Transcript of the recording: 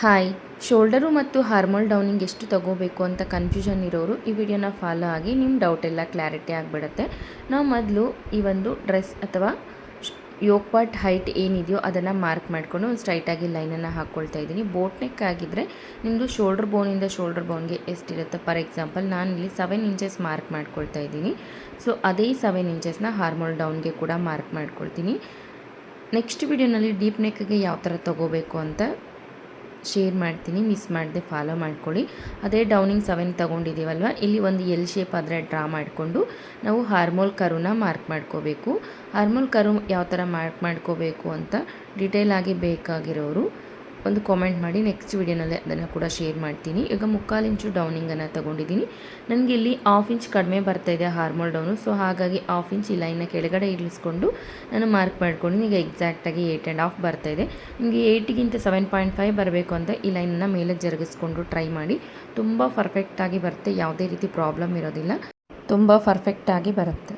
Hi, shoulder ಮತ್ತು ಹಾರ್ಮೋಲ್ downing ಎಷ್ಟು ತಗೋಬೇಕು ಅಂತ ಕನ್ಫ್ಯೂಷನ್ ಇರೋರು ಈ ವಿಡಿಯೋನ ಫಾಲೋ ಆಗಿ ನಿಮ್ಮ ಡೌಟ್ ಎಲ್ಲ ಕ್ಲಾರಿಟಿ ಆಗಿಬಿಡುತ್ತೆ. ನಾವು ಮೊದಲು ಈ ಒಂದು ಡ್ರೆಸ್ ಅಥವಾ ಯೋಗ್ ಪಾರ್ಟ್ ಹೈಟ್ ಏನಿದೆಯೋ ಅದನ್ನು ಮಾರ್ಕ್ ಮಾಡಿಕೊಂಡು ಒಂದು ಸ್ಟ್ರೈಟಾಗಿ ಲೈನನ್ನು ಹಾಕ್ಕೊಳ್ತಾ ಇದ್ದೀನಿ. ಬೋಟ್ ನೆಕ್ ಆಗಿದ್ದರೆ ನಿಮ್ಮದು ಶೋಲ್ಡರ್ ಬೋನಿಂದ ಶೋಲ್ಡರ್ ಬೋನ್ಗೆ ಎಷ್ಟಿರುತ್ತೆ, ಫಾರ್ ಎಕ್ಸಾಂಪಲ್ ನಾನಿಲ್ಲಿ 7 ಇಂಚಸ್ ಮಾರ್ಕ್ ಮಾಡ್ಕೊಳ್ತಾ ಇದ್ದೀನಿ. ಸೊ ಅದೇ 7 ಇಂಚಸ್ನ ಹಾರ್ಮೋಲ್ ಡೌನ್ಗೆ ಕೂಡ ಮಾರ್ಕ್ ಮಾಡ್ಕೊಳ್ತೀನಿ. ನೆಕ್ಸ್ಟ್ ವಿಡಿಯೋನಲ್ಲಿ ಡೀಪ್ ನೆಕ್ಗೆ ಯಾವ ಥರ ತೊಗೋಬೇಕು ಅಂತ ಶೇರ್ ಮಾಡ್ತೀನಿ, ಮಿಸ್ ಮಾಡದೆ ಫಾಲೋ ಮಾಡ್ಕೊಳ್ಳಿ. ಅದೇ ಡೌನಿಂಗ್ 7 ತೊಗೊಂಡಿದ್ದೀವಲ್ವ, ಇಲ್ಲಿ ಒಂದು ಎಲ್ ಶೇಪ್ ಆದರೆ ಡ್ರಾ ಮಾಡಿಕೊಂಡು ನಾವು ಹಾರ್ಮೋಲ್ ಕರುನ ಮಾರ್ಕ್ ಮಾಡ್ಕೋಬೇಕು. ಹಾರ್ಮೋಲ್ ಕರು ಯಾವ ಥರ ಮಾರ್ಕ್ ಮಾಡ್ಕೋಬೇಕು ಅಂತ ಡೀಟೇಲ್ ಆಗಿ ಬೇಕಾಗಿರೋರು ಒಂದು ಕಾಮೆಂಟ್ ಮಾಡಿ, ನೆಕ್ಸ್ಟ್ ವಿಡಿಯೋನಲ್ಲಿ ಅದನ್ನು ಕೂಡ ಶೇರ್ ಮಾಡ್ತೀನಿ. ಈಗ 3/4 ಇಂಚು ಡೌನಿಂಗನ್ನು ತೊಗೊಂಡಿದ್ದೀನಿ. ನನಗೆ ಇಲ್ಲಿ 1/2 ಇಂಚ್ ಕಡಿಮೆ ಬರ್ತಾಯಿದೆ ಹಾರ್ಮೋಲ್ ಡೌನು. ಸೊ ಹಾಗಾಗಿ 1/2 ಇಂಚ್ ಈ ಲೈನ್ನ ಕೆಳಗಡೆ ಇಳಿಸ್ಕೊಂಡು ನಾನು ಮಾರ್ಕ್ ಮಾಡ್ಕೊಂಡಿದ್ದೀನಿ. ಈಗ ಎಕ್ಸಾಕ್ಟಾಗಿ 8.5 ಬರ್ತಾಯಿದೆ. ನಿಮಗೆ 8ಗಿಂತ 7.5 ಬರಬೇಕು ಅಂತ ಈ ಲೈನನ್ನು ಮೇಲೆ ಜರುಗಿಸ್ಕೊಂಡು ಟ್ರೈ ಮಾಡಿ. ತುಂಬ ಪರ್ಫೆಕ್ಟಾಗಿ ಬರುತ್ತೆ, ಯಾವುದೇ ರೀತಿ ಪ್ರಾಬ್ಲಮ್ ಇರೋದಿಲ್ಲ, ತುಂಬ ಪರ್ಫೆಕ್ಟಾಗಿ ಬರುತ್ತೆ.